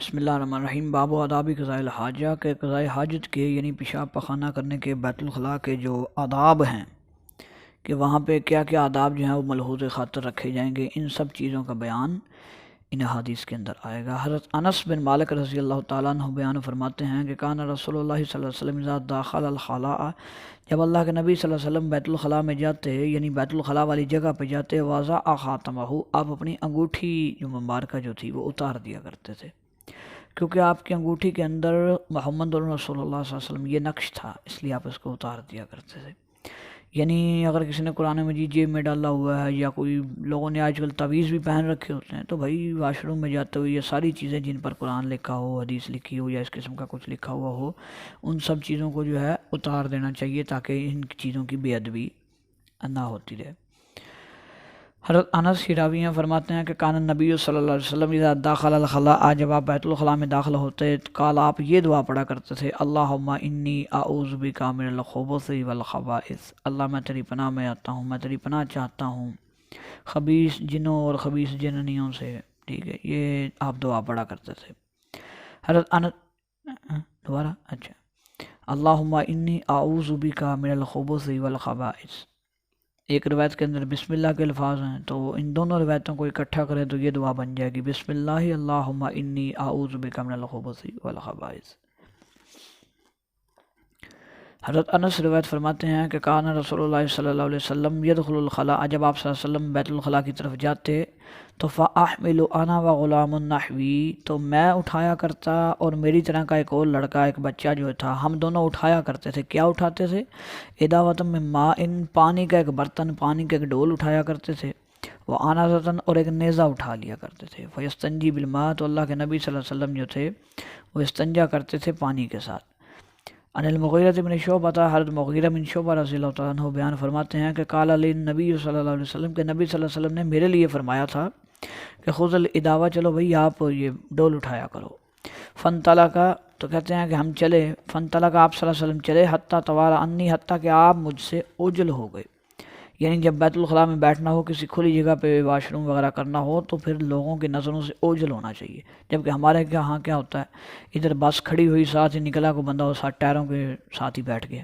بسم اللہ الرحمن الرحیم۔ باب و آداب قضاء الحاجہ کے قضاء حاجت کے یعنی پیشاب پخانہ کرنے کے بیت الخلاء کے جو آداب ہیں کہ وہاں پہ کیا کیا آداب جو ہیں وہ ملحوظ خاطر رکھے جائیں گے، ان سب چیزوں کا بیان ان حدیث کے اندر آئے گا۔ حضرت انس بن مالک رضی اللہ تعالیٰ عنہ بیان فرماتے ہیں کہ کان رسول اللہ صلی اللہ علیہ وسلم اذا داخل الخلاء، جب اللہ کے نبی صلی اللہ علیہ وسلم بیت الخلاء میں جاتے یعنی بیت الخلاء والی جگہ پہ جاتے، وضع خاتمہ، آپ اپنی انگوٹھی جو مبارکہ جو تھی وہ اتار دیا کرتے تھے، کیونکہ آپ کی انگوٹھی کے اندر محمد رسول اللہ صلی اللہ علیہ وسلم یہ نقش تھا، اس لیے آپ اس کو اتار دیا کرتے تھے۔ یعنی اگر کسی نے قرآن مجید جیب میں ڈالا ہوا ہے یا کوئی لوگوں نے آج کل تعویذ بھی پہن رکھے ہوتے ہیں، تو بھائی واش روم میں جاتے ہوئے یہ ساری چیزیں جن پر قرآن لکھا ہو، حدیث لکھی ہو یا اس قسم کا کچھ لکھا ہوا ہو، ان سب چیزوں کو جو ہے اتار دینا چاہیے تاکہ ان چیزوں کی بے ادبی نہ ہوتی رہے۔ حضرت انس راوی فرماتے ہیں کہ کان نبی صلی اللہ علیہ وسلم اذا داخل الخلاء، جب آپ بیت الخلاء میں داخل ہوتے قال، آپ یہ دعا پڑھا کرتے تھے، اللہم انی اعوذ بک من الخبث والخبائث، اللہ میں تیری پناہ میں آتا ہوں، میں تیری پناہ چاہتا ہوں خبیث جنوں اور خبیث جننیوں سے۔ ٹھیک ہے، یہ آپ دعا پڑھا کرتے تھے۔ حضرت انس دوبارہ اللہم انی اعوذ بک من الخبث والخبائث، ایک روایت کے اندر بسم اللہ کے الفاظ ہیں، تو ان دونوں روایتوں کو اکٹھا کریں تو یہ دعا بن جائے گی، بسم اللہ اللہم انی اعوذ بک من الخبث والخبائث۔ حضرت انس روایت فرماتے ہیں کہ کان رسول اللہ صلی اللہ علیہ وسلم یدخل الخلاء، جب آپ صلی اللہ علیہ وسلم بیت الخلاء کی طرف جاتے تو فاحمل انا وغلام نحوی، تو میں اٹھایا کرتا اور میری طرح کا ایک اور لڑکا، ایک بچہ جو تھا، ہم دونوں اٹھایا کرتے تھے۔ کیا اٹھاتے تھے؟ اداوۃ من ماء، پانی کا ایک برتن، پانی کا ایک ڈول اٹھایا کرتے تھے، وہ آنازۃ، اور ایک نیزہ اٹھا لیا کرتے تھے، فیستنجی بالماء، تو اللہ کے نبی صلی اللہ علیہ وسلم جو تھے وہ استنجا کرتے تھے پانی کے ساتھ۔ عن المغیرہ بن شعبہ، حضرت مغیرہ بن شعبہ رضی اللہ تعالیٰ عنہ بیان فرماتے ہیں کہ قال علی نبی صلی اللہ علیہ وسلم، کہ نبی صلی اللہ علیہ وسلم نے میرے لیے فرمایا تھا کہ خذ الاداوہ، چلو بھئی آپ یہ ڈول اٹھایا کرو۔ فانطلقا، تو کہتے ہیں کہ ہم چلے، فانطلقا، آپ صلی اللہ علیہ وسلم چلے، حتیٰ توارا انی، حتیٰ کہ آپ مجھ سے اوجل ہو گئے۔ یعنی جب بیت الخلاء میں بیٹھنا ہو، کسی کھلی جگہ پہ واش روم وغیرہ کرنا ہو تو پھر لوگوں کی نظروں سے اوجل ہونا چاہیے، جبکہ ہمارے یہاں کیا ہوتا ہے، ادھر بس کھڑی ہوئی، ساتھ ہی نکلا کو بندہ وہ ساتھ ٹائروں کے ساتھ ہی بیٹھ گیا۔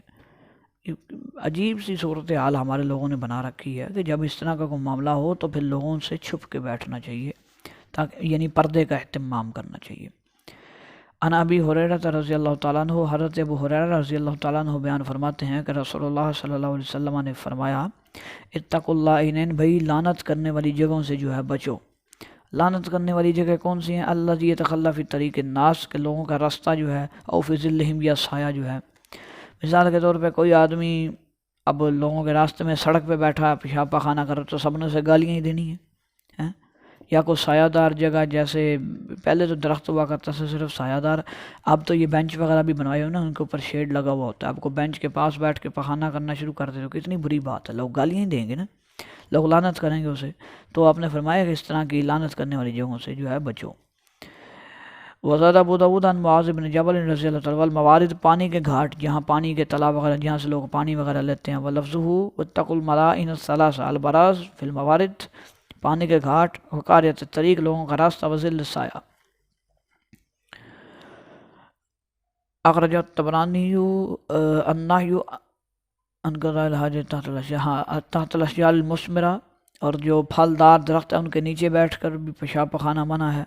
عجیب سی صورتحال ہمارے لوگوں نے بنا رکھی ہے کہ جب اس طرح کا کوئی معاملہ ہو تو پھر لوگوں سے چھپ کے بیٹھنا چاہیے، تاکہ یعنی پردے کا اہتمام کرنا چاہیے۔ عن ابی ہریرہ رضی اللہ تعالیٰ عنہ، حضرت ابو ہریرہ رضی اللہ تعالیٰ عنہ بیان فرماتے ہیں کہ رسول اللہ صلی اللہ علیہ وسلم نے فرمایا، اتقوا اللعینین، بھئی لعنت کرنے والی جگہوں سے جو ہے بچو۔ لعنت کرنے والی جگہ کون سی ہیں؟ الذی یتخلی فی طریق الناس، کے لوگوں کا راستہ جو ہے، او فی ظلہم، یا سایہ جو ہے۔ مثال کے طور پہ کوئی آدمی اب لوگوں کے راستے میں سڑک پہ بیٹھا پیشاب پخانہ کر تو سب نے اسے گالیاں ہی دینی ہیں، یا کوئی سایہ دار جگہ، جیسے پہلے تو درخت ہوا کرتا تھا صرف سایہ دار، اب تو یہ بینچ وغیرہ بھی بنوائے ہوئے نا، ان کے اوپر شیڈ لگا ہوا ہوتا ہے، آپ کو بینچ کے پاس بیٹھ کے پخانہ کرنا شروع کر دے تو کتنی بری بات ہے، لوگ گالیاں ہی دیں گے نا، لوگ لعنت کریں گے اسے۔ تو آپ نے فرمایا کہ اس طرح کی لعنت کرنے والی جگہوں سے جو ہے بچو۔ وزاد ابو داؤد عن معاذ بن جبل رضی اللہ تعالیٰ، الموارد، پانی کے گھاٹ، جہاں پانی کے تالاب وغیرہ جہاں سے لوگ پانی وغیرہ لیتے ہیں، ولفظہ واتقوا الملائن الثلاث، البراز فی الموارد، پانی کے گھاٹ، وقاریت الطریق، لوگوں کا راستہ، وظل السایہ۔ اخرج الطبرانی النہی عن قضاء الحاجۃ تحت الاشجار، تحت الاشجار المثمرہ، اور جو پھلدار درخت ہیں ان کے نیچے بیٹھ کر بھی پیشاب پخانہ منع ہے۔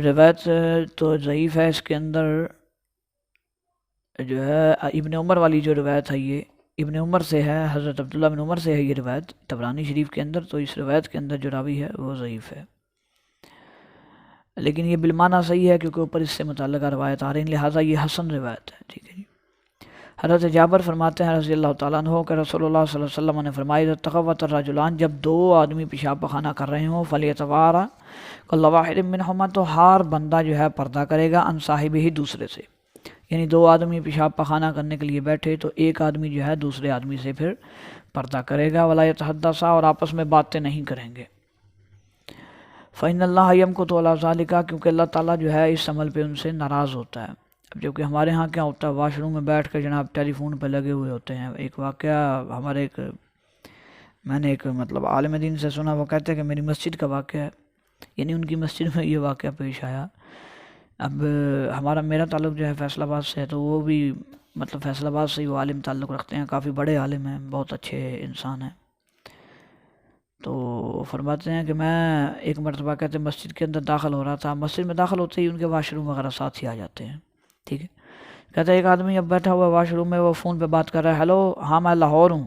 روایت تو ضعیف ہے، اس کے اندر جو ہے ابن عمر والی جو روایت ہے یہ ابن عمر سے ہے، حضرت عبداللہ بن عمر سے ہے یہ روایت طبرانی شریف کے اندر، تو اس روایت کے اندر جو راوی ہے وہ ضعیف ہے، لیکن یہ بالمعنی صحیح ہے کیونکہ اوپر اس سے متعلقہ روایت آ رہی ہیں، لہٰذا یہ حسن روایت ہے۔ ٹھیک ہے جی۔ حضرت جابر فرماتے ہیں رضی اللہ تعالیٰ عنہ کہ رسول اللہ صلی اللہ علیہ وسلم نے فرمایا، تخوت الرجلان، جب دو آدمی پیشاب پخانہ کر رہے ہوں، فلیتوارا کل واحد منہما، تو ہر بندہ جو ہے پردہ کرے گا، عن صاحب ہی، دوسرے سے، یعنی دو آدمی پیشاب پخانہ کرنے کے لیے بیٹھے تو ایک آدمی جو ہے دوسرے آدمی سے پھر پردہ کرے گا، ولا یتحدثا، اور آپس میں باتیں نہیں کریں گے۔ فإن اللہ یمقت علی ذلک، کیونکہ اللہ تعالیٰ جو ہے اس عمل پہ ان سے ناراض ہوتا ہے۔ اب جبکہ ہمارے ہاں کیا ہوتا ہے، واش روم میں بیٹھ کر جناب ٹیلی فون پہ لگے ہوئے ہوتے ہیں۔ ایک واقعہ میں نے ایک عالم دین سے سنا، وہ کہتے ہیں کہ میری مسجد کا واقعہ ہے یعنی ان کی مسجد میں یہ واقعہ پیش آیا۔ اب میرا تعلق جو ہے فیصل آباد سے ہے، تو وہ بھی مطلب فیصل آباد سے ہی وہ عالم تعلق رکھتے ہیں، کافی بڑے عالم ہیں، بہت اچھے انسان ہیں۔ تو فرماتے ہیں کہ میں ایک مرتبہ کہتے ہیں مسجد کے اندر داخل ہو رہا تھا، مسجد میں داخل ہوتے ہی ان کے واش روم وغیرہ ساتھ ہی آ جاتے ہیں، ٹھیک ہے۔ کہتے ہیں ایک آدمی اب بیٹھا ہوا ہے واش روم میں، وہ فون پہ بات کر رہا ہے، ہیلو ہاں میں لاہور ہوں،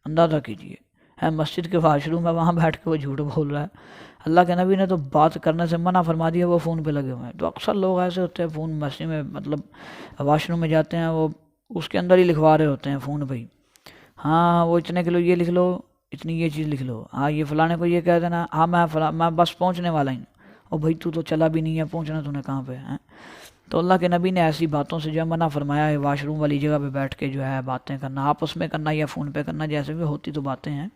اندازہ کیجیے، ہے مسجد کے واش روم میں، وہاں بیٹھ کے وہ جھوٹ بول رہا ہے۔ اللہ کے نبی نے تو بات کرنے سے منع فرما دیا، وہ فون پہ لگے ہوئے ہیں۔ تو اکثر لوگ ایسے ہوتے ہیں فون مسجد میں مطلب واش روم میں جاتے ہیں، وہ اس کے اندر ہی لکھوا رہے ہوتے ہیں فون پہ ہی، ہاں وہ اتنے کلو یہ لکھ لو، اتنی یہ چیز لکھ لو، ہاں یہ فلانے کو یہ کہہ دینا، ہاں میں بس پہنچنے والا ہوں، اور بھائی تو چلا بھی نہیں ہے، پہنچنا تو نے کہاں پہ ہے۔ تو اللہ کے نبی نے ایسی باتوں سے جو منع فرمایا ہے، واش روم والی جگہ پہ بیٹھ کے جو ہے باتیں کرنا، آپس میں کرنا یا فون پہ کرنا، جیسے بھی ہوتی تو باتیں ہیں،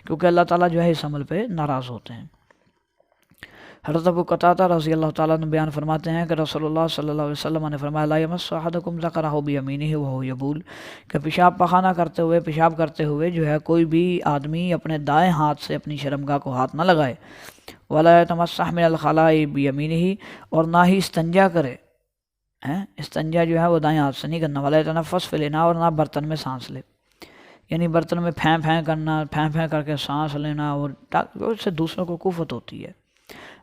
کیونکہ اللہ تعالیٰ جو ہے اس عمل پہ ناراض ہوتے ہیں۔ حضرت ابو قتادہ رضی اللہ تعالیٰ عنہ بیان فرماتے ہیں کہ رسول اللہ صلی اللہ علیہ وسلم نے فرمایا لا یمس احدکم ذکرہ بیمینہ وہو یبول، کہ پیشاب پخانہ کرتے ہوئے، پیشاب کرتے ہوئے جو ہے کوئی بھی آدمی اپنے دائیں ہاتھ سے اپنی شرمگاہ کو ہاتھ نہ لگائے، ولا یتمسح من الخلاء بیمینہ، اور نہ ہی استنجا کرے، استنجا جو ہے وہ دائیں ہاتھ سے نہیں کرنا، ولا یتنفس فی الاناء، اور نہ برتن میں سانس لے، یعنی برتن میں پھیں پھیں کرنا، پھیں پھیں کر کے سانس لینا، اور اس سے دوسروں کو کفت ہوتی ہے۔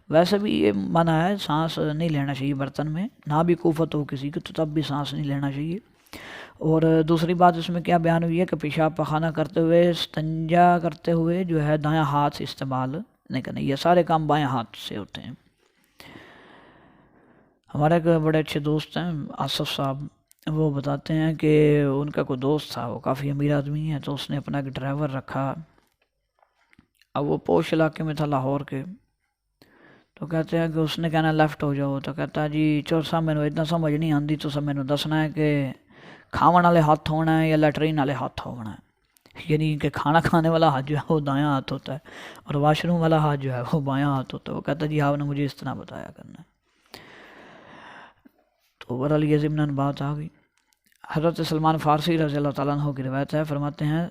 ویسے بھی یہ منع ہے، سانس نہیں لینا چاہیے برتن میں، نہ بھی کفت ہو کسی کی تو تب بھی سانس نہیں لینا چاہیے۔ اور دوسری بات اس میں کیا بیان ہوئی ہے کہ پیشاب پخانہ کرتے ہوئے، استنجا کرتے ہوئے جو ہے دایاں ہاتھ استعمال نہیں کرنا، یہ سارے کام بائیں ہاتھ سے ہوتے ہیں۔ ہمارے ایک بڑے اچھے دوست ہیں آصف صاحب، وہ بتاتے ہیں کہ ان کا کوئی دوست تھا، وہ کافی امیر آدمی ہے، تو اس نے اپنا ایک ڈرائیور رکھا، اب وہ پوش علاقے میں تھا لاہور کے، تو کہتے ہیں کہ اس نے کہنا لیفٹ ہو جاؤ، تو کہتا ہے جی چور صاحب مینوں اتنا سمجھ نہیں آتی، تو سب مینوں دسنا ہے کہ کھاون والے ہاتھ ہونا ہے یا لیٹرین والے ہاتھ ہونا ہے، یعنی کہ کھانا کھانے والا ہاتھ جو ہے وہ دایاں ہاتھ ہوتا ہے، اور واش روم والا ہاتھ جو ہے وہ بایاں ہاتھ ہوتا ہے۔ وہ کہتا ہے جی آپ نے مجھے اس طرح بتایا کرنا ہے۔ تو بہرحال یہ ضمناً بات آ گئی۔ حضرت سلمان فارسی رضی اللہ تعالیٰ عنہ کی روایت ہے، فرماتے ہیں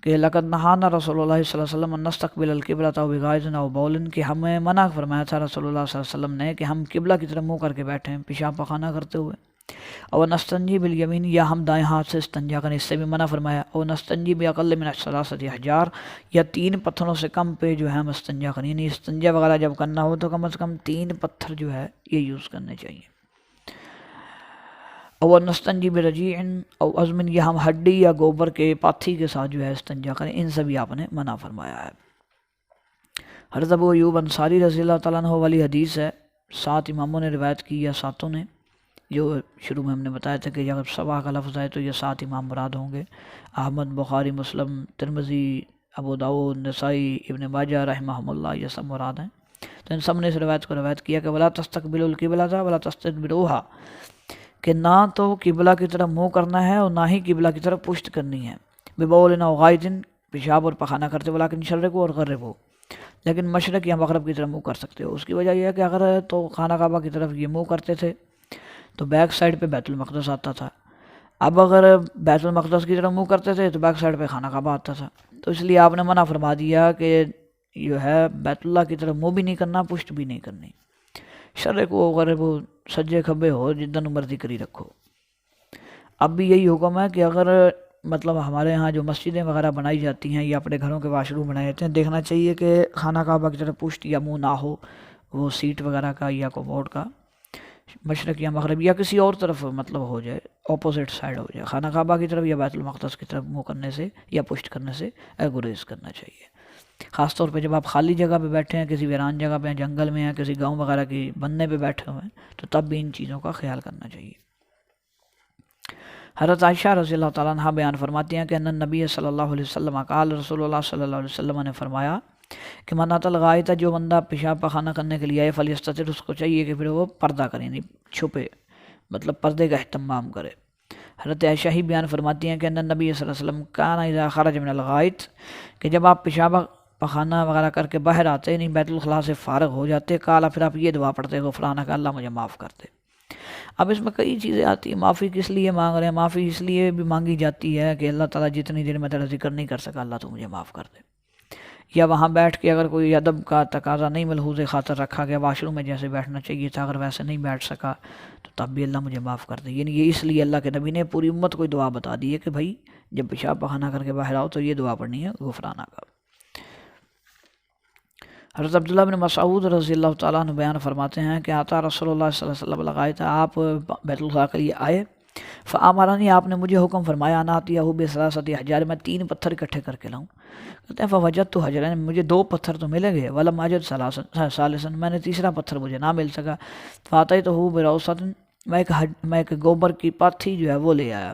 کہ لقد نہانا رسول اللہ صلی اللہ علیہ وسلم ان نستقبل القبلۃ او بغائط او بول، کہ ہمیں منع فرمایا تھا رسول اللہ صلی اللہ علیہ وسلم نے کہ ہم قبلہ کی طرف منہ کر کے بیٹھیں پیشاب پخانہ کرتے ہوئے، اور نستنجی بالیمین، یا ہم دائیں ہاتھ سے استنجا کریں، اس سے بھی منع فرمایا، اور نستنجی باقل من ثلاثۃ احجار، یا 3 پتھروں سے کم پہ جو ہے ہم استنجا کریں، یعنی استنجا وغیرہ جب کرنا ہو تو کم از کم 3 پتھر جو ہے یہ یوز کرنے چاہیے۔ اور نستنجی برجیع او عظم، یہ ہم ہڈی یا گوبر کے پاتھی کے ساتھ جو ہے استنجا کریں، ان سے بھی آپ نے منع فرمایا ہے۔ حضرت ابو ایوب انصاری رضی اللہ تعالیٰ عنہ والی حدیث ہے، 7 اماموں نے روایت کی یا 7 نے، جو شروع میں ہم نے بتایا تھا کہ اگر 7 کا لفظ ہے تو یہ 7 امام مراد ہوں گے، احمد، بخاری، مسلم، ترمذی، ابو داؤد، نسائی، ابن ماجہ رحمہم اللہ، یہ سب مراد ہیں۔ تو ان سب نے اس روایت کو روایت کیا کہ ولا تستقبلوا القبلۃ ولا تستدبروها، کہ نہ تو قبلہ کی طرف منہ کرنا ہے اور نہ ہی قبلہ کی طرف پشت کرنی ہے، ببول او غائط، پیشاب اور پخانہ کرتے ولیکن شرقوا اور غربوا، لیکن مشرق یا مغرب کی طرف منہ کر سکتے ہو۔ اس کی وجہ یہ ہے کہ اگر تو خانہ کعبہ کی طرف یہ منہ کرتے تھے تو بیک سائڈ پہ بیت المقدس آتا تھا، اب اگر بیت المقدس کی طرف منہ کرتے تھے تو بیک سائڈ پہ خانہ کعبہ آتا تھا، تو اس لیے آپ نے منع فرما دیا کہ جو ہے بیت اللہ کی طرف منہ بھی نہیں کرنا، پشت بھی نہیں کرنی، شرق و غرب و سجے کھبے ہو جدن مرضی کری رکھو۔ اب بھی یہی حکم ہے کہ اگر مطلب ہمارے ہاں جو مسجدیں وغیرہ بنائی جاتی ہیں یا اپنے گھروں کے واش روم بنائے جاتے ہیں، دیکھنا چاہیے کہ خانہ کعبہ کی طرف پشت یا منہ نہ ہو، وہ سیٹ وغیرہ کا یا کوموڈ کا، مشرق یا مغرب یا کسی اور طرف مطلب ہو جائے، اپوزٹ سائڈ ہو جائے، خانہ کعبہ کی طرف یا بیت المقدس کی طرف منہ کرنے سے یا پشت کرنے سے گریز کرنا چاہیے۔ خاص طور پہ جب آپ خالی جگہ پہ بیٹھے ہیں، کسی ویران جگہ پہ، جنگل میں ہیں، کسی گاؤں وغیرہ کی بننے پہ بیٹھے ہوئے ہیں، تو تب بھی ان چیزوں کا خیال کرنا چاہیے۔ حضرت عائشہ رضی اللہ تعالیٰ عنہ بیان فرماتی ہیں کہ ان نبی صلی اللہ علیہ وسلم قال، رسول اللہ صلی اللہ علیہ وسلم نے فرمایا کہ من اتى الغائط، جو بندہ پیشاب پخانہ کرنے کے لیے آئے، فلیستتر، اس کو چاہیے کہ پھر وہ پردہ کرے، یعنی چھپے، مطلب پردے کا اہتمام کرے۔ حضرت عائشہ ہی بیان فرماتی ہیں کہ ان نبی صلی اللہ علیہ وسلم کان اذا خرج من الغائط، کہ جب آپ پیشاب پخانہ وغیرہ کر کے باہر آتے، یعنی بیت الخلاء سے فارغ ہو جاتے، کالا، پھر آپ یہ دعا پڑھتے غفرانہ کا، اللہ مجھے معاف کر دے۔ اب اس میں کئی چیزیں آتی ہیں، معافی کس لیے مانگ رہے ہیں؟ معافی اس لیے بھی مانگی جاتی ہے کہ اللہ تعالیٰ جتنی دیر میں تیرا ذکر نہیں کر سکا، اللہ تو مجھے معاف کر دے، یا وہاں بیٹھ کے اگر کوئی ادب کا تقاضا نہیں ملحوظ خاطر رکھا گیا، واش روم میں جیسے بیٹھنا چاہیے تھا، اگر ویسے نہیں بیٹھ سکا تو تب بھی اللہ مجھے معاف کر دے۔ یعنی یہ اس لیے اللہ کے نبی نے پوری امت کو دعا بتا دی ہے کہ بھائی جب پیشاب پخانہ کر کے باہر آؤ تو یہ دعا پڑھنی ہے غفرانہ کا۔ حضرت عبداللہ بن مسعود رضی اللہ تعالیٰ عنہ بیان فرماتے ہیں کہ آتا رسول اللہ صلی اللہ علیہ وسلم لگائے تھا، آپ بیت الخلاء کے لیے آئے، فامرانی آپ نے مجھے حکم فرمایا اناتی بثلاثۃ احجار، میں 3 پتھر اکٹھے کر کے لاؤں۔ کہتے ہیں فوجدت حجرین، مجھے 2 پتھر تو ملے گئے، ولم اجد ثالثا، میں نے تیسرا پتھر مجھے نہ مل سکا، فاتیتہ بروثۃ، میں ایک گوبر کی پاتھی جو ہے وہ لے آیا،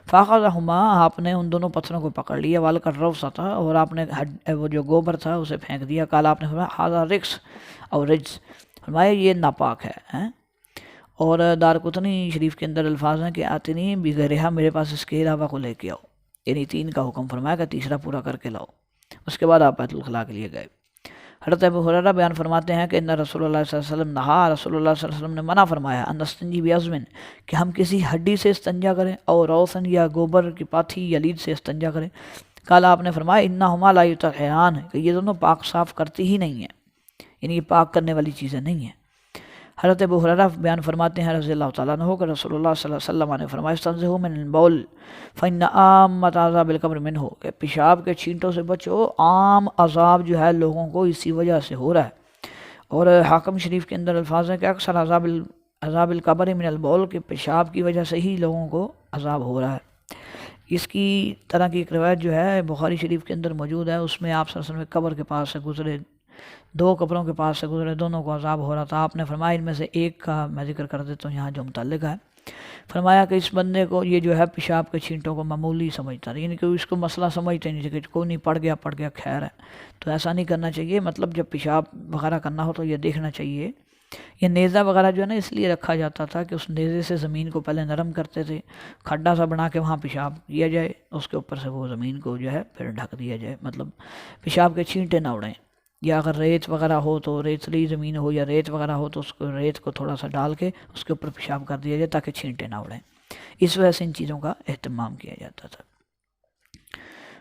فاخذہما، آپ نے ان دونوں پتھروں کو پکڑ لیا، والکر روثۃ، اور آپ نے وہ جو گوبر تھا اسے پھینک دیا، قال آپ نے فرمایا ھذا رجس اور رجس، فرمایا یہ ناپاک ہے۔ اور دارقطنی شریف کے اندر الفاظ ہیں کہ آتنی بغیرہا، میرے پاس اس کے علاوہ کو لے کے آؤ، یعنی 3 کا حکم فرمایا کہ تیسرا پورا کر کے لاؤ۔ اس کے بعد آپ بیت الخلاء کے لیے گئے۔ حضرت ابو ہریرہ بیان فرماتے ہیں کہ ان رسول اللہ صلی اللہ علیہ وسلم نہا، رسول اللہ صلی اللہ علیہ وسلم نے منع فرمایا ان نستنجی بعظم، کہ ہم کسی ہڈی سے استنجا کریں، اور روثن یا گوبر کی پاتھی یا لید سے استنجا کریں۔ قال آپ نے فرمایا انہما لا یطہران، کہ یہ دونوں پاک صاف کرتی ہی نہیں ہیں، یعنی یہ پاک کرنے والی چیزیں نہیں ہیں۔ حضرت ابو ہریرہ بیان فرماتے ہیں رضی اللہ تعالیٰ عنہ کہ رسول اللہ صلی اللہ علیہ وسلم نے فرمایا استنزہوا من البول فإن عامۃ عذاب القبر منہ، کہ پیشاب کے چھینٹوں سے بچو، عام عذاب جو ہے لوگوں کو اسی وجہ سے ہو رہا ہے۔ اور حاکم شریف کے اندر الفاظ ہیں کہ اکثر عذاب القبر من البول، کے پیشاب کی وجہ سے ہی لوگوں کو عذاب ہو رہا ہے۔ اس کی طرح کی ایک روایت جو ہے بخاری شریف کے اندر موجود ہے، اس میں آپ صلی اللہ علیہ وسلم قبر کے پاس سے گزرے، 2 قبروں کے پاس سے گزرے، دونوں کو عذاب ہو رہا تھا۔ آپ نے فرمایا ان میں سے ایک کا میں ذکر کر دیتا ہوں یہاں جو متعلق ہے، فرمایا کہ اس بندے کو یہ جو ہے پیشاب کے چھینٹوں کو معمولی سمجھتا ہے، یعنی کہ اس کو مسئلہ سمجھتے نہیں کہ کوئی نہیں، پڑ گیا خیر ہے، تو ایسا نہیں کرنا چاہیے۔ مطلب جب پیشاب وغیرہ کرنا ہو تو یہ دیکھنا چاہیے۔ یہ نیزہ وغیرہ جو ہے نا اس لیے رکھا جاتا تھا کہ اس نیزے سے زمین کو پہلے نرم کرتے تھے، کھڈا سا بنا کے وہاں پیشاب کیا جائے، اس کے اوپر سے وہ زمین کو جو ہے پھر ڈھک دیا جائے، مطلب پیشاب کے چھینٹے نہ اڑیں۔ یا اگر ریت وغیرہ ہو تو ریتلی زمین ہو یا ریت وغیرہ ہو تو اس کو ریت کو تھوڑا سا ڈال کے اس کے اوپر پیشاب کر دیا جائے تاکہ چھینٹے نہ اڑیں۔ اس وجہ سے ان چیزوں کا اہتمام کیا جاتا تھا۔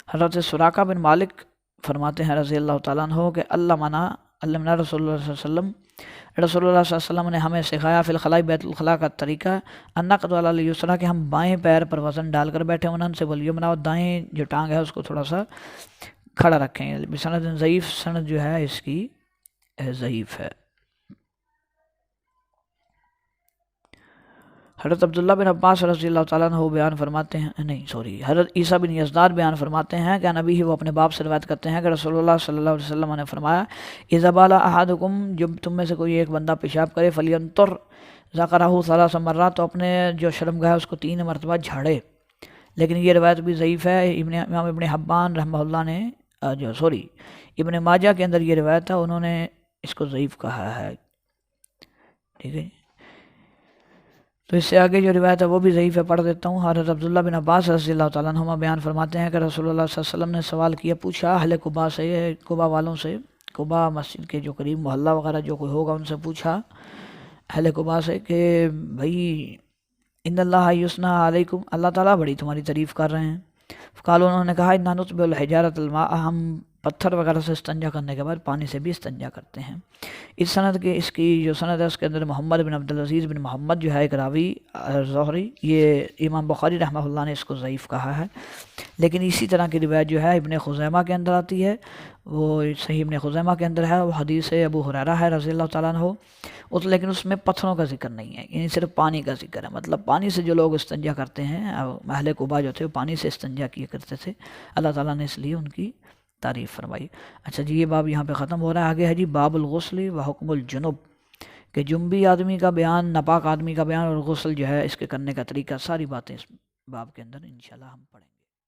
حضرت سراقہ بن مالک فرماتے ہیں رضی اللہ تعالیٰ عنہ کہ علمنا رسول اللہ صلی اللہ علیہ وسلم، رسول اللہ صلی اللہ علیہ وسلم نے ہمیں سکھایا فی الخلاء بیت الخلاء کا طریقہ، النقد علی الیسری، کہ ہم بائیں پیر پر وزن ڈال کر بیٹھیں، انہوں سے والیمنی، اور دائیں جو ٹانگ ہے اس کو تھوڑا سا کھڑا رکھیں۔ بسند ضعیف، سند جو ہے اس کی ضعیف ہے۔ حضرت عبداللہ بن عباس رضی اللہ تعالیٰ عنہ بیان فرماتے ہیں، حضرت عیسیٰ بن یزداد بیان فرماتے ہیں کہ نبی ہی وہ اپنے باپ سے روایت کرتے ہیں کہ رسول اللہ صلی اللہ علیہ وسلم نے فرمایا اذا بال احدکم، جب تم میں سے کوئی ایک بندہ پیشاب کرے، فلینطر ذکرہ 3 مرات، تو اپنے جو شرمگاہ اس کو 3 مرتبہ جھاڑے۔ لیکن یہ روایت بھی ضعیف ہے۔ امام ابن حبان رحمہ اللہ نے ابن ماجہ کے اندر یہ روایت ہے، انہوں نے اس کو ضعیف کہا ہے، ٹھیک ہے۔ تو اس سے آگے جو روایت ہے وہ بھی ضعیف ہے، پڑھ دیتا ہوں۔ حضرت عبداللہ بن عباس رضی اللہ تعالیٰ عنہما بیان فرماتے ہیں کہ رسول اللہ صلی اللہ علیہ وسلم نے سوال کیا، پوچھا اہل قباء سے، قباء والوں سے، قباء مسجد کے جو قریب محلہ وغیرہ جو کوئی ہوگا ان سے پوچھا، اہل قباء سے، کہ بھائی ان اللہ یثنی علیکم، اللہ تعالیٰ بڑی تمہاری تعریف کر رہے ہیں۔ قالوا، انہوں نے کہا انا نطبع الحجارۃ الماء، ہم پتھر وغیرہ سے استنجا کرنے کے بعد پانی سے بھی استنجا کرتے ہیں۔ اس کی جو سند ہے اس کے اندر محمد بن عبدالعزیز بن محمد جو ہے ایک راوی زہری، یہ امام بخاری رحمہ اللہ نے اس کو ضعیف کہا ہے۔ لیکن اسی طرح کی روایت جو ہے ابن خزیمہ کے اندر آتی ہے، وہ صحیح ابن خزیمہ کے اندر ہے، وہ حدیث ابو ہریرہ ہے رضی اللہ تعالیٰ عنہ، لیکن اس میں پتھروں کا ذکر نہیں ہے، یعنی صرف پانی کا ذکر ہے۔ مطلب پانی سے جو لوگ استنجا کرتے ہیں، اہل قباء جو تھے وہ پانی سے استنجا کیا کرتے تھے، اللہ تعالیٰ نے اس لیے ان کی تعریف فرمائی۔ اچھا جی، یہ باب یہاں پہ ختم ہو رہا ہے۔ آگے ہے جی باب الغسل و حکم الجنب، کہ جنبی آدمی کا بیان، ناپاک آدمی کا بیان، اور غسل جو ہے اس کے کرنے کا طریقہ، ساری باتیں اس باب کے اندر انشاءاللہ ہم پڑھیں گے۔